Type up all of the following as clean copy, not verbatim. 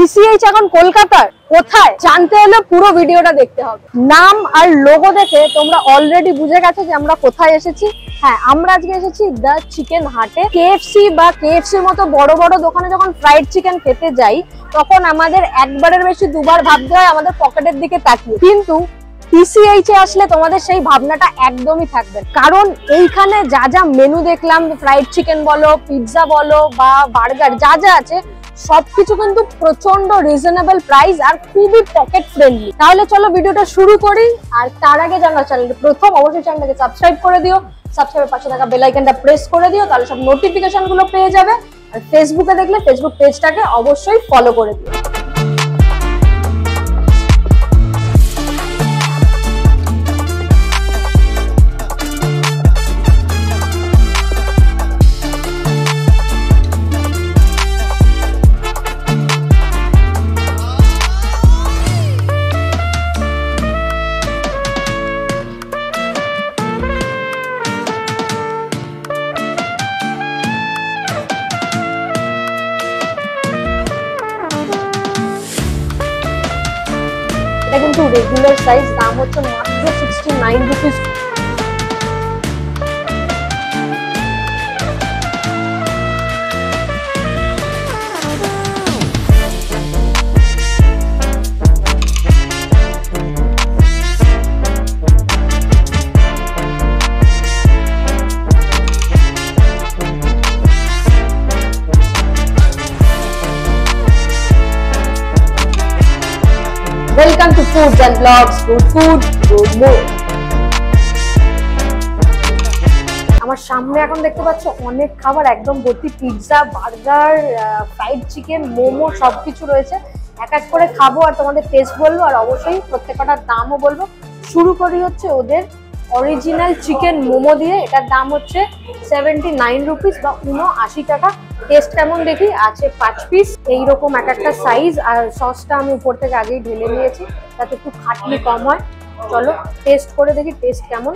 TCH এখন কলকাতার কোথায় জানতে হলে পুরো ভিডিওটা দেখতে হবে। নাম আর লোগো দেখে তোমরা অলরেডি বুঝে গেছো যে আমরা কোথায় এসেছি। হ্যাঁ, আমরা আজকে এসেছি দ্য চিকেন হাটে। কেএফসি বা কেএফসির মতো বড় বড় দোকানে যখন ফ্রাইড চিকেন খেতে যাই তখন আমাদের একবারের বেশি দুবার ভাবতে হয় আমাদের পকেটের দিকে তাকিয়ে, কিন্তু টিসিএইচ এ আসলে তোমাদের সেই ভাবনাটা একদমই থাকবে, কারণ এইখানে যা যা মেনু দেখলাম, ফ্রাইড চিকেন বলো, পিৎজা বলো বা বার্গার, যা যা আছে সবকিছু কিন্তু প্রচন্ড রিজনেবল প্রাইস আর খুবই পকেট ফ্রেন্ডলি। তাহলে চলো ভিডিওটা শুরু করি। আর তার আগে জানো চ্যানেলটা প্রথম অবশ্যই চ্যানেলটাকে সাবস্ক্রাইব করে দিও, সাবস্ক্রাইবের পাশে থাকা বেল আইকনটা প্রেস করে দিও, তাহলে সব নোটিফিকেশন গুলো পেয়ে যাবে। আর ফেসবুকে দেখলে ফেসবুক পেজটাকে অবশ্যই ফলো করে দিও। এটা কিন্তু রেগুলার সাইজ, দাম হচ্ছে মাত্র 69 rupees. Welcome to Foods and Vlogs, good food, good mood. আমার সামনে এখন দেখতে পাচ্ছ অনেক খাবার একদম ভর্তি, pizza, burger, fried chicken, momo সবকিছু রয়েছে। এক এক করে খাবো আর তোমাদের টেস্ট বলবো, আর অবশ্যই প্রত্যেকটার দামও বলবো। শুরু করি হচ্ছে ওদের অরিজিনাল চিকেন মোমো দিয়ে। এটার দাম হচ্ছে 79 রুপিস বা 79 টাকা। টেস্ট কেমন দেখি, আছে 5 পিস, এইরকম এক একটা সাইজ। আর সসটা আমি উপর থেকে আগেই ঢেলে নিয়েছি যাতে একটু খাটনি কম হয়। চলো টেস্ট করে দেখি টেস্ট কেমন।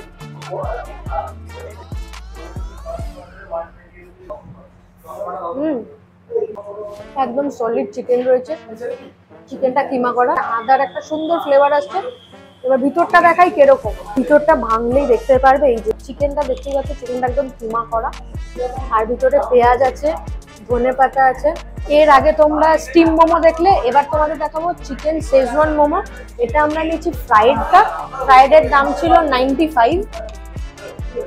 একদম সলিড চিকেন রয়েছে, চিকেনটা কিমা করা, আদার একটা সুন্দর ফ্লেভার আসছে। এবার ভিতরটা দেখাই কিরকম, ভিতরটা ভাঙলেই দেখতে পারবে। এই যে চিকেনটা দেখতে পাচ্ছ, চিকেনটা একদম কিমা করা, আর ভিতরে পেঁয়াজ আছে, ধনেপাতা আছে। এর আগে তোমরা স্টিম মোমো দেখলে, এবার তোমাদের দেখাবো চিকেন শেজওয়ান মোমো। এটা আমরা নিয়েছি ফ্রাইডটা, ফ্রাইডের দাম ছিল 95।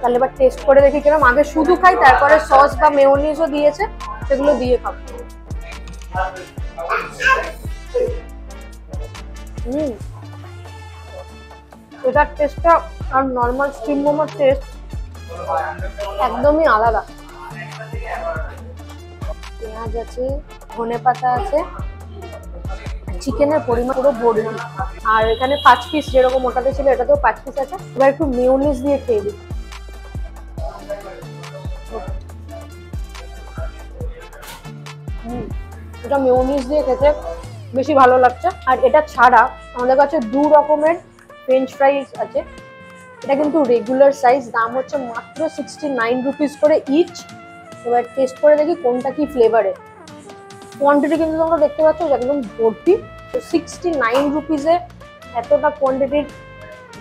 তাহলে এবার টেস্ট করে দেখি কিরকম। আগে শুধু খাই, তারপরে সস বা মেয়োনিজও দিয়েছে, সেগুলো দিয়ে খাবো। এটার টেস্টটা আর নর্মাল স্টিম মোমোর টেস্ট একদমই আলাদা। পেঁয়াজ আছে, ধনেপাতা আছে, চিকেনের পরিমাণ পুরো ভর্তি। আর এখানে 5 পিস যেরকম ওটাতে ছিল এটাতেও 5 পিস আছে। এবার একটু মেয়োনিজ দিয়ে খেয়ে দিই। এটা মেয়োনিজ দিয়ে খেতে বেশি ভালো লাগছে। আর এটা ছাড়া আমাদের কাছে 2 রকমের ফ্রেঞ্চ ফ্রাইজ আছে। এটা কিন্তু রেগুলার সাইজ, দাম হচ্ছে মাত্র 69 রুপিস করে ইচ। এবার টেস্ট করে দেখি কোনটা কি ফ্লেভারের। কোয়ান্টিটি কিন্তু তোমরা দেখতে পাচ্ছ একদম ভর্তি। 69 রুপিসে এতটা কোয়ান্টিটির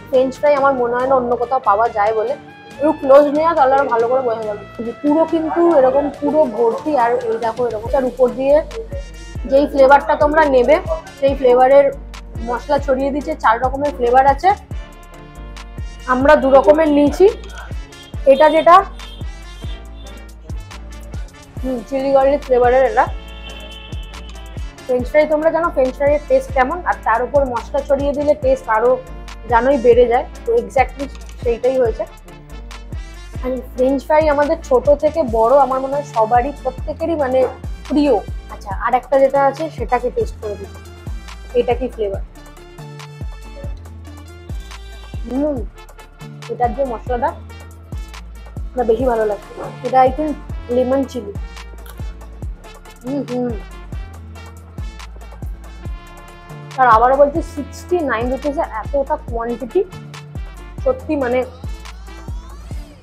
ফ্রেঞ্চ ফ্রাই আমার মনে হয় না অন্য কোথাও পাওয়া যায় বলে। একটু ক্লোজ নেওয়া তাহলে আরো ভালো করে বোঝা যাবে। পুরো কিন্তু এরকম পুরো ভর্তি। আর এই দেখো এরকম, তার উপর দিয়ে যেই ফ্লেভারটা তোমরা নেবে সেই ফ্লেভারের মশলা ছড়িয়ে দিচ্ছে। 4 রকমের ফ্লেভার আছে, আমরা 2 রকমের নিয়েছি। এটা যেটা চিলি গার্লিক ফ্লেভারের, এটা ফ্রেঞ্চ ফ্রাই। তোমরা জানো ফ্রেঞ্চ ফ্রাইয়ের টেস্ট কেমন, আর তার উপর মশলা ছড়িয়ে দিলে টেস্ট আরো জানোই বেড়ে যায়। তো এক্স্যাক্টলি সেইটাই হয়েছে। আর ফ্রেঞ্চ ফ্রাই আমাদের ছোট থেকে বড় আমার মনে হয় সবারই, প্রত্যেকেরই মানে প্রিয়। আচ্ছা, আর একটা যেটা আছে সেটাকে টেস্ট করে দিই, এটা কি ফ্লেভার। এটার যে মশলাটা বেশি ভালো লাগছে, এটা আই থিঙ্ক লেমন চিলি। আর আবারও বলছি 69 রুপিসে এতটা কোয়ান্টিটি, সত্যি মানে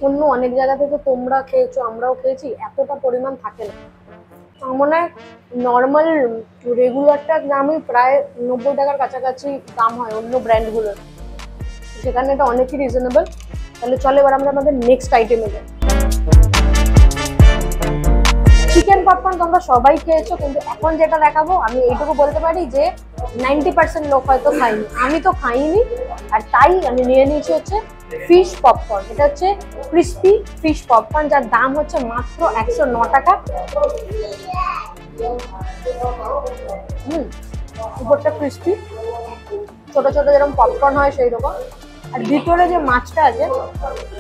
অন্য অনেক জায়গা থেকে তোমরা খেয়েছো, আমরাও খেয়েছি, এতটা পরিমাণ থাকে না। আমার মনে হয় নর্মাল রেগুলারটার দামই প্রায় 90 টাকার কাছাকাছি দাম হয় অন্য ব্র্যান্ডগুলোর, সেখানে এটা অনেকই রিজনেবল। তাহলে চলো এবার আমরা আমাদের নেক্সট আইটেমে যাই। চিকেন পপকর্ন তোমরা সবাই খেয়েছো, কিন্তু এখন যেটা দেখাবো আমি এইটুকু বলতে পারি যে 90% লোক হয়তো খাইনি, আমি তো খাইনি। আর তাই আমি নিয়ে নিয়েছি হচ্ছে ফিশ পপকর্ন। এটা হচ্ছে ক্রিস্পি ফিশ পপকর্ন, যার দাম হচ্ছে মাত্র 109 টাকা। উপরটা ক্রিস্পি, ছোট ছোট যেরকম পপকর্ন হয় সেই রকম। আর ভিতরে যে মাছটা আছে,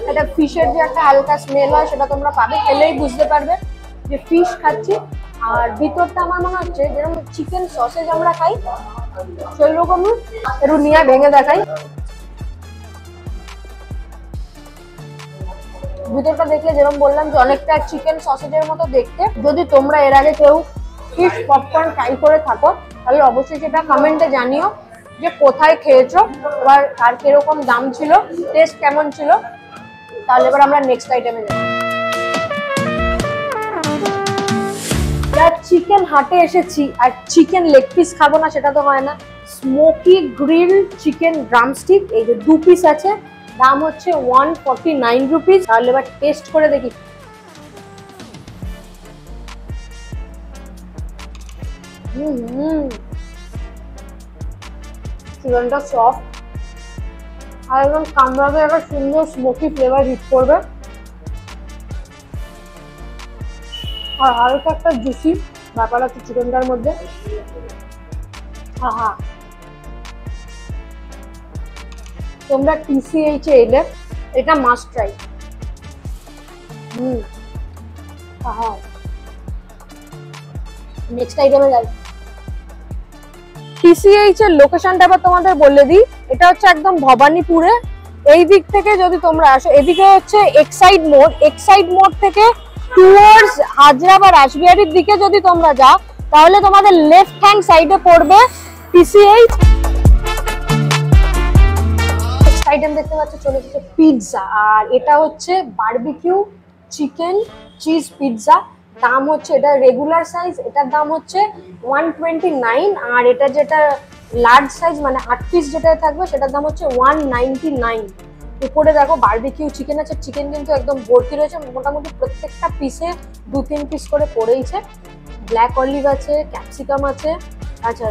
এটা ফিশের যে একটা হালকা স্মেল হয় সেটা তোমরা পাবে, খেলেই বুঝতে পারবে যে ফিশ খাচ্ছি। আর ভিতরটা আমার মনে হচ্ছে যেরকম চিকেন সসেজ আমরা খাই সেই রকমই। একটু নিয়ে ভেঙে দেখাই, ভিতরটা দেখলে যেরকম বললাম যে অনেকটা চিকেন সসেজের মতো দেখতে। যদি তোমরা এর আগে কেউ ফিশ পপকর্ন ট্রাই করে থাকো তাহলে অবশ্যই সেটা কমেন্টে জানিও যে কোথায় খেয়েছো, এবার আর কিরকম দাম ছিল, টেস্ট কেমন ছিল। তাহলে এবার আমরা নেক্সট আইটেমে যাই। চিকেন হাটে এসেছি আর চিকেন লেগ পিস খাবো না সেটা তো হয় না। স্মোকি গ্রিল চিকেন ড্রামস্টিক, এই যে 2 পিস আছে, দাম হচ্ছে 149 রুপিস। তাহলে এবার টেস্ট করে দেখি। চিকেনটা সফট আর একদম কামড়াতে একটা সুন্দর স্মোকি ফ্লেভার হিট করবে, আর হালকা একটা জুসি ব্যাপার আছে চিকেনটার মধ্যে। আহা, তোমরা TCH এ এলে এটা মাস্ট ট্রাই। আহা, নেক্সট আইটেমে যাই। TCH এর লোকেশনটা আবার তোমাদের বলে দিই, এটা হচ্ছে একদম ভবানীপুরে। এই দিক থেকে যদি তোমরা আসো, এদিকে হচ্ছে এক্সাইড মোড় থেকে টুয়ার্ডস হাজরা বা রাসবিহারির দিকে যদি তোমরা যাও তাহলে তোমাদের লেফট হ্যান্ড সাইডে পড়বে TCH। নেক্সট আইটেম দেখতে পাচ্ছ চলে এসেছে পিৎজা, আর এটা হচ্ছে বারবিকিউ চিকেন চিজ পিৎজা। দাম হচ্ছে, এটা রেগুলার সাইজ, এটার দাম হচ্ছে 129। আর এটা যেটা লার্জ সাইজ মানে 8 পিস যেটা থাকবে সেটার দাম হচ্ছে 199। উপরে দেখো বারবিকিউ চিকেন আছে, চিকেন কিন্তু একদম ভর্তি রয়েছে, মোটামুটি প্রত্যেকটা পিসে 2-3 পিস করে পড়েইছে। ব্ল্যাক অলিভ আছে, ক্যাপসিকাম আছে, আচ্ছা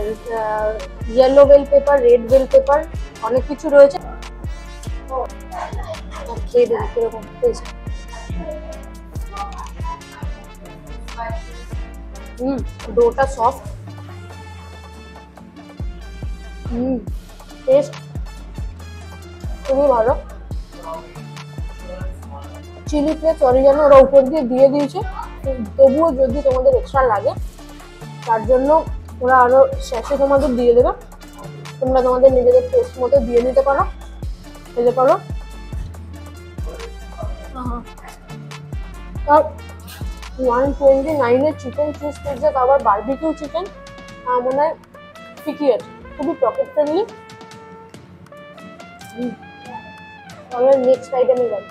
yellow bell pepper, red bell pepper, অনেক কিছু রয়েছে। খেয়ে দেখি কিরকম টেস্ট। ডোটা সফট, টেস্ট খুবই ভালো। চিলি ফ্লেক্স অরিগানো ওরা উপর দিয়ে দিয়েছে, তবুও যদি তোমাদের এক্সট্রা লাগে তার জন্য ওরা আরো শেষে তোমাদের দিয়ে দেবে, তোমরা তোমাদের নিজেদের টেস্ট মতো দিয়ে নিতে পারো, খেতে পারো। আর 129 এর চিকেন চিজ পিৎজা, আবার বারবিকিউ চিকেন, মনে হয় ঠিকই আছে, খুবই পকেট ফ্রেন্ডলি। তাহলে নেক্সট আইটেমে যাই।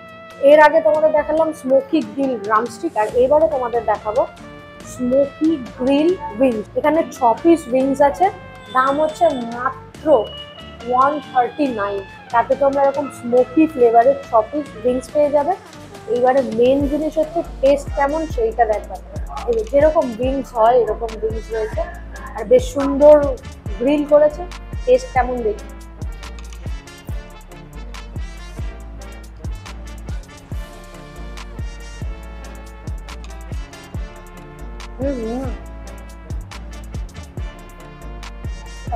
এর আগে তোমাদের দেখালাম স্মোকি গ্রিল ড্রামস্টিক, আর এবারে তোমাদের দেখাবো স্মোকি গ্রিল উইংস। এখানে 6 পিস উইংস আছে, দাম হচ্ছে মাত্র 139। তাতে তোমরা এরকম স্মোকি ফ্লেভারের 6 পিস উইংস পেয়ে যাবে। এইবারে মেন জিনিস হচ্ছে টেস্ট কেমন সেইটা দেখবে। যেরকম উইংস হয় এরকম উইংস রয়েছে, আর বেশ সুন্দর গ্রিল করেছে, টেস্ট কেমন দেখি।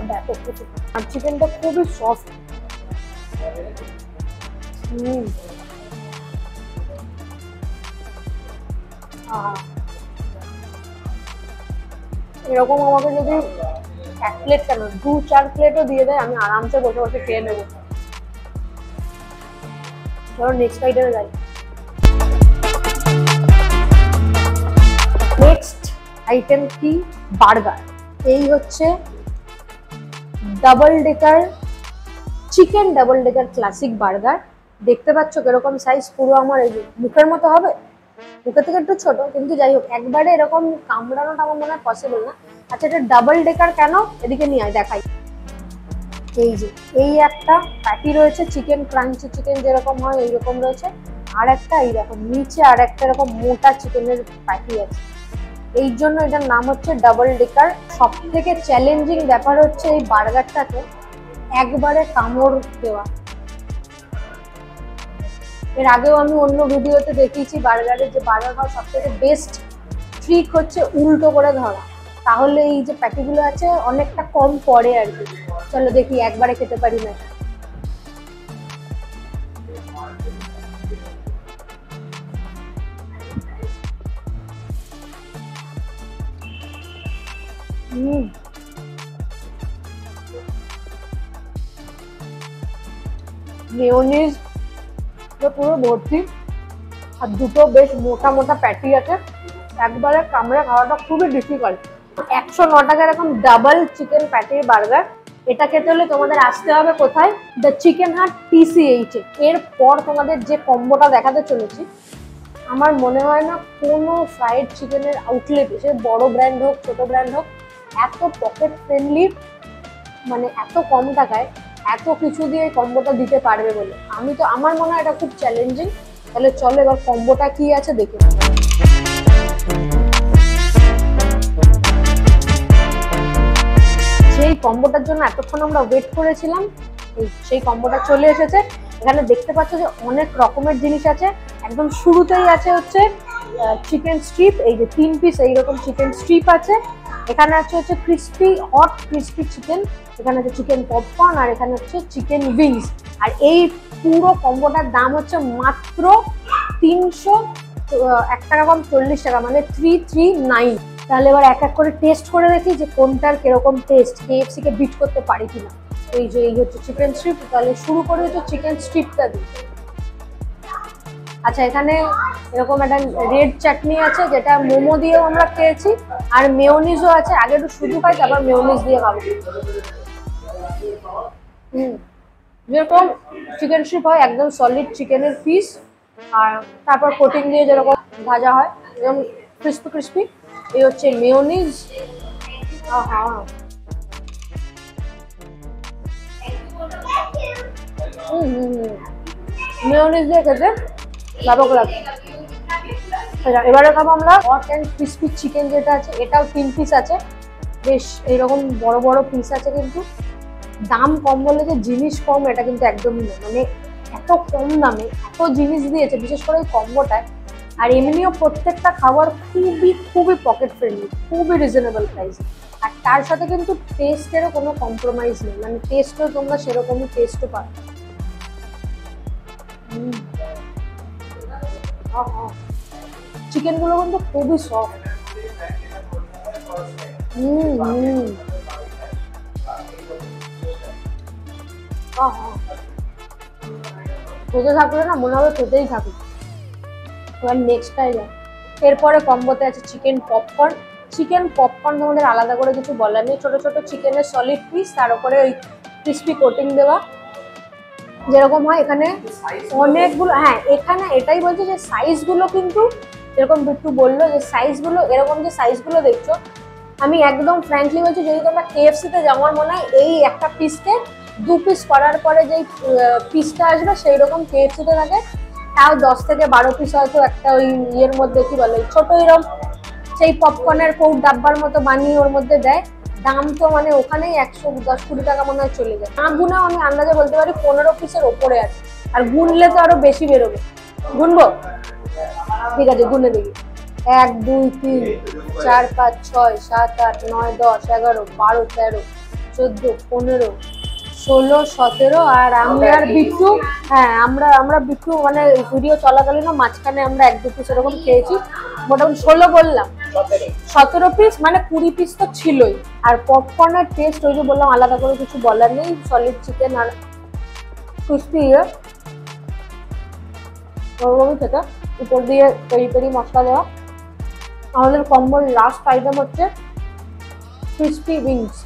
ব্যাপক কিছু, আর চিকেনটা খুবই সফট। এরকম আমাকে যদি 1 প্লেট কেন 2-4 প্লেটও দিয়ে দেয় আমি আরামসে বসে বসে খেয়ে নেবো। ধরো নেক্সট আইটেমে যাই। নেক্সট আইটেম কি? বার্গার। এই হচ্ছে double decker chicken double decker classic burger. দেখতে পাচ্ছ কিরকম সাইজ, পুরো আমার এই মুখের মতো হবে, মুখের থেকে একটু ছোট, কিন্তু যাই হোক একবারে এরকম কামড়ানোটা আমার মনে হয় পসিবল না। আচ্ছা, এটা ডাবল ডেকার কেন? এদিকে নিয়ে আয় দেখাই। এই যে এই একটা প্যাটি রয়েছে, চিকেন ক্রাঞ্চি চিকেন যেরকম হয় এইরকম রয়েছে, আর একটা এইরকম নিচে আর একটা এরকম মোটা চিকেনের প্যাটি আছে। এই জন্য এটার নাম হচ্ছে ডাবল ডেকার। সব থেকে চ্যালেঞ্জিং ব্যাপার হচ্ছে এই বার্গারটাকে একবারে কামড় দেওয়া। এর আগেও আমি অন্য ভিডিওতে দেখিয়েছি বার্গারের যে বার্গার খাওয়া সব থেকে বেস্ট ট্রিক হচ্ছে উল্টো করে ধরা, তাহলে এই যে প্যাটিগুলো আছে অনেকটা কম পড়ে আর কি। চলো দেখি একবারে খেতে পারি না। মেয়োনিজ পুরো ভর্তি, আর দুটো বেশ মোটা মোটা প্যাটি আছে, একবারে কামড়ে খাওয়াটা খুবই ডিফিকাল্ট। 109 টাকা এরকম ডাবল চিকেন প্যাটির বার্গার। এটা খেতে হলে তোমাদের আসতে হবে কোথায়? দ্য চিকেন হাট TCH। এরপর তোমাদের যে কম্বোটা দেখাতে চলেছি, আমার মনে হয় না কোনো ফ্রাইড চিকেনের আউটলেটে, সে বড় ব্র্যান্ড হোক ছোট ব্র্যান্ড হোক, এত পকেট ফ্রেন্ডলি মানে এত কম টাকায় এত কিছু দিয়ে কম্বোটা দিতে পারবে বলে আমার মনে হয় এটা খুব চ্যালেঞ্জিং। তাহলে চলো এবার কম্বোটা কি আছে দেখে। সেই কম্বোটার জন্য এতক্ষণ আমরা ওয়েট করেছিলাম, সেই কম্বোটা চলে এসেছে। এখানে দেখতে পাচ্ছ যে অনেক রকমের জিনিস আছে। একদম শুরুতেই আছে হচ্ছে চিকেন স্ট্রিপ, এই যে 3 পিস এইরকম চিকেন স্ট্রিপ আছে। এখানে আছে হচ্ছে ক্রিস্পি হট ক্রিস্পি চিকেন, এখানে আছে চিকেন পপকর্ন, আর এখানে হচ্ছে চিকেন উইংস। আর এই পুরো কম্বোটার দাম হচ্ছে মাত্র 301 টাকা কম 40 টাকা, মানে 339। তাহলে এবার এক এক করে টেস্ট করে দেখি যে কোনটার কিরকম টেস্ট, KFC কে বিট করতে পারি কিনা। এই যে এই হচ্ছে চিকেন স্ট্রিপ, তাহলে শুরু করে হচ্ছে চিকেন স্ট্রিপটা দিই। আচ্ছা, এখানে এরকম একটা রেড চাটনি আছে যেটা মোমো দিয়েও আমরা খেয়েছি, আর মেয়োনিজও আছে। আগে একটু শুধু খাই, তারপর মেয়োনিজ দিয়ে খাবো। যেরকম চিকেন স্ট্রিপ হয় একদম সলিড চিকেনের পিস, আর তারপর কোটিং দিয়ে যেরকম ভাজা হয় এরকম ক্রিস্পি ক্রিস্পি। এই হচ্ছে মেয়োনিজ। মেয়োনিজ দিয়ে খেতে ব্যাপক লাগে। এবারে খাবো আমরা হট অ্যান্ড ক্রিস্পি চিকেন যেটা আছে, এটাও 3 পিস আছে, বেশ এইরকম বড় বড় পিস আছে। কিন্তু দাম কম বলে যে জিনিস কম, এটা কিন্তু একদমই নয়। মানে এত কম দামে এত জিনিস দিয়েছে, বিশেষ করে এই কম্বোটায়। আর এমনিও প্রত্যেকটা খাবার খুবই খুবই পকেট ফ্রেন্ডলি, খুবই রিজনেবল প্রাইস। আর তার সাথে কিন্তু টেস্টেরও কোনো কম্প্রোমাইজ নেই, মানে টেস্টও তোমরা সেরকমই টেস্টও পাবে। চিকেন গুলো কিন্তু খুবই সফট। খেতে থাকলে না মনে হবে খেতেই থাকুক। এবার নেক্সটটাই যায়। এরপরে কম্বোতে আছে চিকেন পপকর্ন। চিকেন পপকর্ন তোমাদের আলাদা করে কিছু বলার নেই, ছোট ছোট চিকেনের সলিড পিস, তার উপরে ওই ক্রিস্পি কোটিং দেওয়া যেরকম হয়। এখানে অনেকগুলো, হ্যাঁ এখানে এটাই বলছি যে সাইজগুলো কিন্তু এরকম বিট্টু বললো যে সাইজগুলো এরকম, যে সাইজগুলো দেখছো, আমি একদম ফ্র্যাঙ্কলি বলছি, যদি তোমরা KFC-তে যাও আমার মনে হয় এই একটা পিসকে 2 পিস করার পরে যেই পিসটা আসবে সেই রকম KFC-তে থাকে, তাও 10 থেকে 12 পিস হয়তো একটা ওই ইয়ের মধ্যে কি বলে ছোট এরকম সেই পপকর্নের কৌট ডাব্বার মতো বানিয়ে ওর মধ্যে দেয়। দাম তো মানে ওখানেই 110-20 টাকা মনে হয় চলে যায়। না গুনেও আমি আন্দাজে বলতে পারি 15 পিসের ওপরে আছে, আর গুনলে তো আরো বেশি বেরোবে। গুনবো? ঠিক আছে, গুনে দেখি। 1 2 3 4 5 6 7 8 9 10 11 12 13 14 15 16 17, আর আমি আর বিট্টু, হ্যাঁ আমরা বিট্টু মানে ভিডিও চলাকালীন মাঝখানে আমরা 1-2 পিস এরকম খেয়েছি। মোটামুটি 16 বললাম, 17 পিস, মানে 20 পিস তো ছিলই। আর পপকর্নের টেস্ট ওই যে বললাম আলাদা করে কিছু বলার নেই, সলিড চিকেন আর ক্রিস্পি ওরকমই খেতে, উপর দিয়ে পেরি পেরি মশলা দেওয়া। আমাদের কম্বোর লাস্ট আইটেম হচ্ছে ক্রিস্পি উইংস।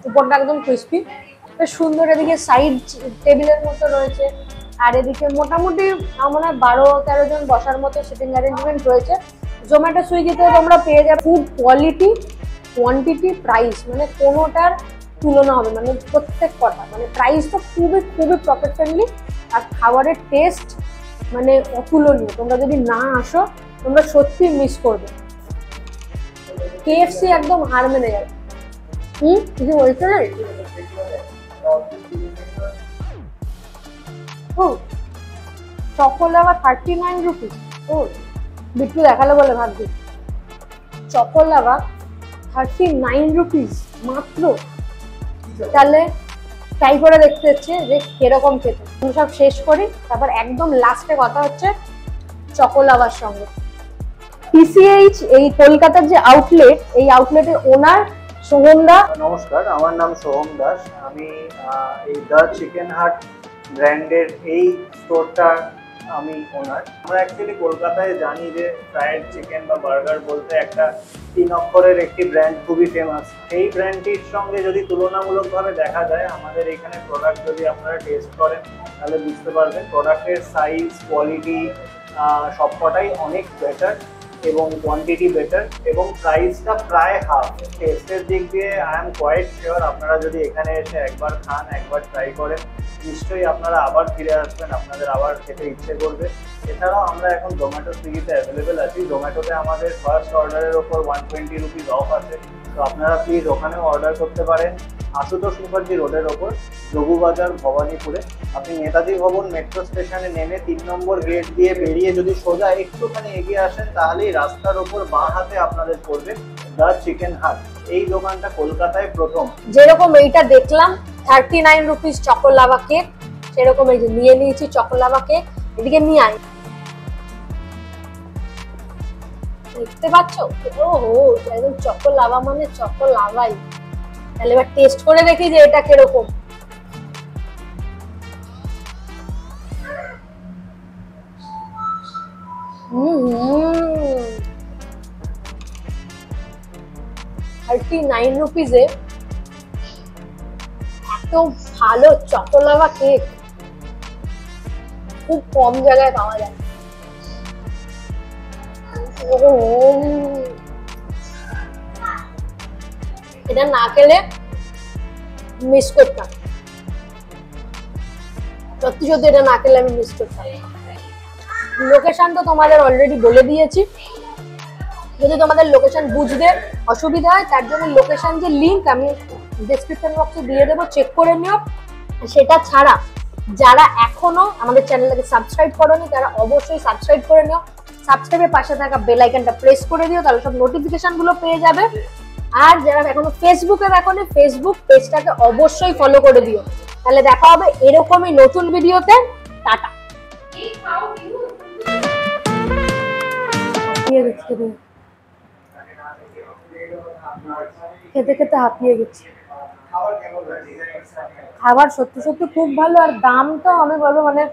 উপরটা একদম ক্রিস্পি, বেশ সুন্দর। এদিকে সাইড টেবিলের মতো রয়েছে, আর এদিকে মোটামুটি আমার 12-13 জন বসার মতো সিটিং অ্যারেঞ্জমেন্ট রয়েছে। জোম্যাটো সুইগিতে তোমরা পেয়ে যাবে ফুড কোয়ালিটি, কোয়ান্টিটি, প্রাইস, মানে কোনোটার তুলনা হবে, মানে প্রত্যেক কটা, মানে প্রাইস তো খুবই খুবই পকেট ফ্রেন্ডলি, আর খাবারের টেস্ট মানে অতুলনীয়। তোমরা যদি না আসো তোমরা সত্যি মিস করবে। KFC একদম হার মেনে যাবে। কিছু বলছো না? Choco lava 39 rupees. বিট্টু দেখালো বলে ভাবছি। চকোলাভা 39 রুপিস মাত্র। তাহলে ট্রাই করে দেখতে হচ্ছে যে কিরকম খেতে। আমি সব শেষ করি, তারপর একদম লাস্টে কথা হচ্ছে চকোলাভার সঙ্গে। PCH এই কলকাতার যে আউটলেট, এই আউটলেটের ওনার সোহম দা। নমস্কার, আমার নাম সোহম দাস। আমি এই দ্য চিকেন হাট ব্র্যান্ডের এই স্টোরটা আমি ওনার। আমরা অ্যাকচুয়ালি কলকাতায় জানি যে ফ্রাইড চিকেন বা বার্গার বলতে একটা 3 অক্ষরের একটি ব্র্যান্ড খুবই ফেমাস। সেই ব্র্যান্ডটির সঙ্গে যদি তুলনামূলকভাবে দেখা যায়, আমাদের এখানে প্রোডাক্ট যদি আপনারা টেস্ট করেন তাহলে বুঝতে পারবেন প্রোডাক্টের সাইজ, কোয়ালিটি সবকটাই অনেক বেটার এবং কোয়ান্টিটি বেটার, এবং প্রাইসটা প্রায় হাফ। টেস্টের দিক দিয়ে আই এম কোয়াইট শিওর আপনারা যদি এখানে এসে একবার খান, একবার ট্রাই করেন, নিশ্চয়ই আপনারা আবার ফিরে আসবেন, আপনাদের আবার খেতে ইচ্ছে করবে। এছাড়াও আমরা এখন জোম্যাটো সুইগিতে অ্যাভেলেবেল আছি। জোম্যাটোতে আমাদের ফার্স্ট অর্ডারের ওপর 120 রুপিস অফ আছে, তো আপনারা প্লিজ ওখানেও অর্ডার করতে পারেন। আশুতোষ মুখার্জি রোডের ওপর, রঘুবাজার, ভবানীপুরে। আপনি নেতাজি ভবন মেট্রো স্টেশনে নেমে 3 নম্বর গেট দিয়ে বেরিয়ে যদি সোজা একটুখানি এগিয়ে আসেন, তাহলেই রাস্তার ওপর বাঁ হাতে আপনাদের পড়বে দ্য চিকেন হাট। এই দোকানটা কলকাতায় প্রথম। যেরকম এইটা দেখলাম 39 রুপিস চকোলাভা কেক, সেরকম এই যে নিয়ে নিয়েছি চকোলাভা কেক। এদিকে নিয়ে আয়, দেখতে পাচ্ছ? ওহো, একদম চকোলাভা মানে চকোলাভাই। তাহলে এবার টেস্ট করে দেখি যে এটা কিরকম। হুম, 39 রুপিসে এত ভালো চকোলাভা কেক খুব কম জায়গায় পাওয়া যায়। এটা না খেলে মিস করতাম, সত্যি সত্যি এটা না খেলে আমি মিস করতাম। লোকেশন তো তোমাদের অলরেডি বলে দিয়েছি। যদি তোমাদের লোকেশন বুঝতে অসুবিধা হয়, তার জন্য লোকেশন যে লিংক আমি ডেসক্রিপশন বক্সে দিয়ে দেবো, চেক করে নিও। সেটা ছাড়া যারা এখনো আমাদের চ্যানেলটাকে সাবস্ক্রাইব করোনি, তারা অবশ্যই সাবস্ক্রাইব করে নিও। সাবস্ক্রাইবের পাশে থাকা বেল আইকনটা প্রেস করে দিও, তাহলে সব নোটিফিকেশন গুলো পেয়ে যাবে। আর যারা এখনো ফেসবুকে দেখোনি, ফেসবুক পেজটাকে অবশ্যই ফলো করে দিও। তাহলে দেখা হবে এরকমই নতুন ভিডিওতে। টাটা। খেতে খেতে হাঁপিয়ে গেছি। খাবার সত্যি সত্যি খুব ভালো, আর দাম তো আমি বলবো মানে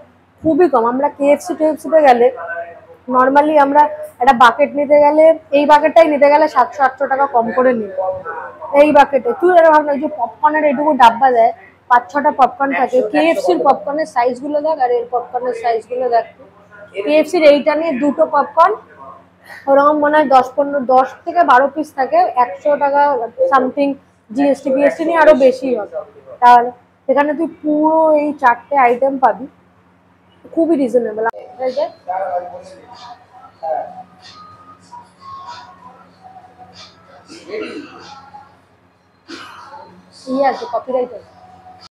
খুবই কম। আমরা KFC-তে গেলে নর্মালি আমরা একটা বাকেট নিতে গেলে, এই বাকেটটাই নিতে গেলে 700-800 টাকা কম করে নিই এই বাকেটে। তুই এরা ভাবনা যে পপকর্নের এইটুকু ডাব্বা দেয়, 5-6টা পপকর্ন থাকে। KFC-র পপকর্নের সাইজ গুলো দেখ, আর এর পপকর্নের সাইজ গুলো দেখ। KFC-র এইটা নিয়ে 2টো পপকর্ন ওরকম মনে হয় 10 থেকে 12 পিস থাকে, 100 টাকা সামথিং। GST BST নিয়ে আরো বেশি হবে। তাহলে সেখানে তুই পুরো এই 4টে আইটেম পাবি, খুবই রিজনেবল। আছে কপিরাইট আছে।